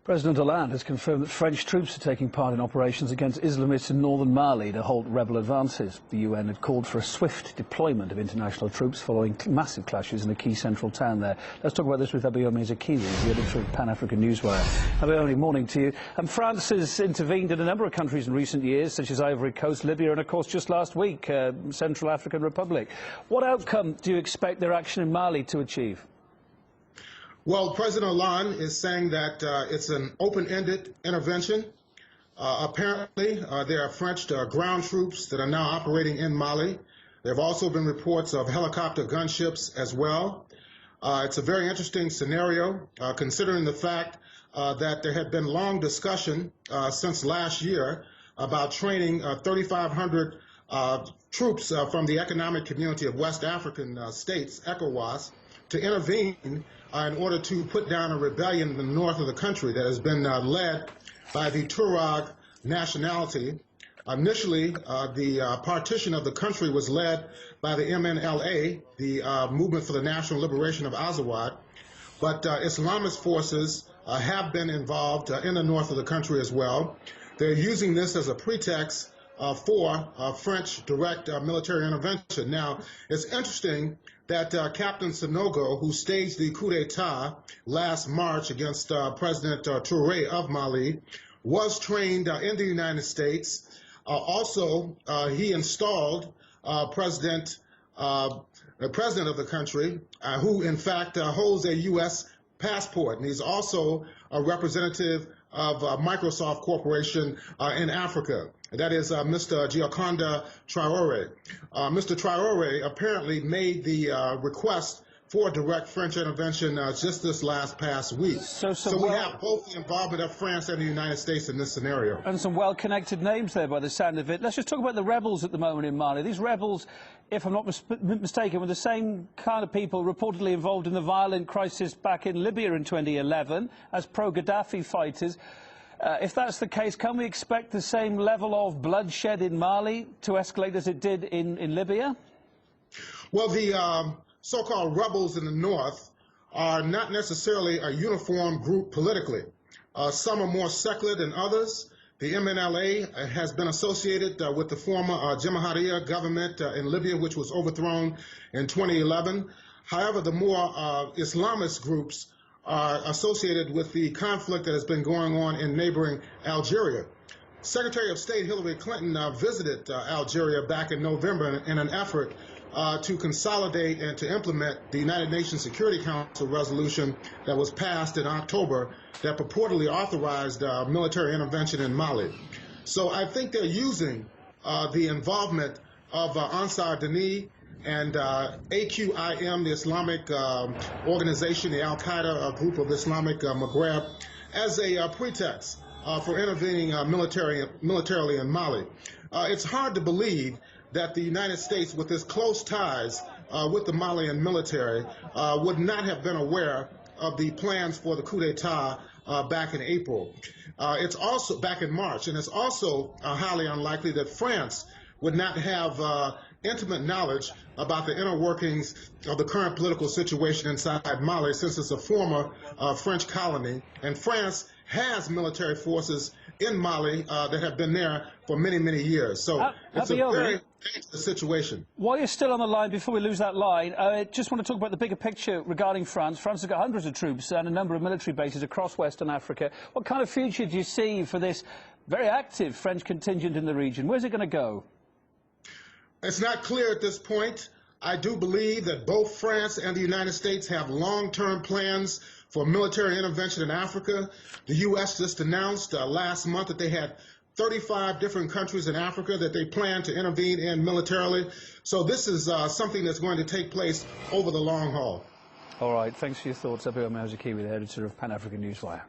President Hollande has confirmed that French troops are taking part in operations against Islamists in northern Mali to halt rebel advances. The UN had called for a swift deployment of international troops following massive clashes in a key central town there. Let's talk about this with Abayomi Zakiwi, the editor of Pan-African Newswire. Abayomi, morning to you. France has intervened in a number of countries in recent years, such as Ivory Coast, Libya, and of course just last week, Central African Republic. What outcome do you expect their action in Mali to achieve? Well, President Hollande is saying that it's an open-ended intervention. Apparently, there are French ground troops that are now operating in Mali. There have also been reports of helicopter gunships as well. It's a very interesting scenario, considering the fact that there had been long discussion since last year about training 3,500 troops from the Economic Community of West African States, ECOWAS, to intervene in order to put down a rebellion in the north of the country that has been led by the Tuareg nationality. Initially, the partition of the country was led by the MNLA, the Movement for the National Liberation of Azawad, but Islamist forces have been involved in the north of the country as well. They're using this as a pretext for French direct military intervention. Now, it's interesting that Captain Sanogo, who staged the coup d'etat last March against President Touré of Mali, was trained in the United States. Also, he installed the president of the country, who in fact holds a U.S. passport, and he's also a representative of Microsoft Corporation in Africa. That is Mr. Gioconda Traoré. Mr. Traoré apparently made the request for direct French intervention just this past week. So we have both the involvement of France and the United States in this scenario. And some well-connected names there by the sound of it. Let's just talk about the rebels at the moment in Mali. These rebels, if I'm not mistaken, were the same kind of people reportedly involved in the violent crisis back in Libya in 2011 as pro-Gaddafi fighters. If that's the case, can we expect the same level of bloodshed in Mali to escalate as it did in Libya? Well, the so-called rebels in the north are not necessarily a uniform group politically. Some are more secular than others. The MNLA has been associated with the former Jamahiriya government in Libya, which was overthrown in 2011. However, the more Islamist groups are associated with the conflict that has been going on in neighboring Algeria. Secretary of State Hillary Clinton visited Algeria back in November in an effort to consolidate and to implement the United Nations Security Council resolution that was passed in October that purportedly authorized military intervention in Mali. So I think they're using the involvement of Ansar Dine and AQIM, the Islamic organization, the Al-Qaeda group of Islamic Maghreb, as a pretext for intervening militarily in Mali. It's hard to believe that the United States, with its close ties with the Malian military, would not have been aware of the plans for the coup d'etat back in April. It's also back in March, and it's also highly unlikely that France would not have intimate knowledge about the inner workings of the current political situation inside Mali, since it's a former French colony, and France has military forces in Mali that have been there for many, many years. So it's a very dangerous situation. While you're still on the line, before we lose that line, I just want to talk about the bigger picture regarding France. France has got hundreds of troops and a number of military bases across Western Africa. What kind of future do you see for this very active French contingent in the region? Where's it going to go? It's not clear at this point. I do believe that both France and the United States have long-term plans for military intervention in Africa. The U.S. just announced last month that they had 35 different countries in Africa that they plan to intervene in militarily. So this is something that's going to take place over the long haul. All right. Thanks for your thoughts. Abayomi Zakiwi, the editor of Pan-African Newswire.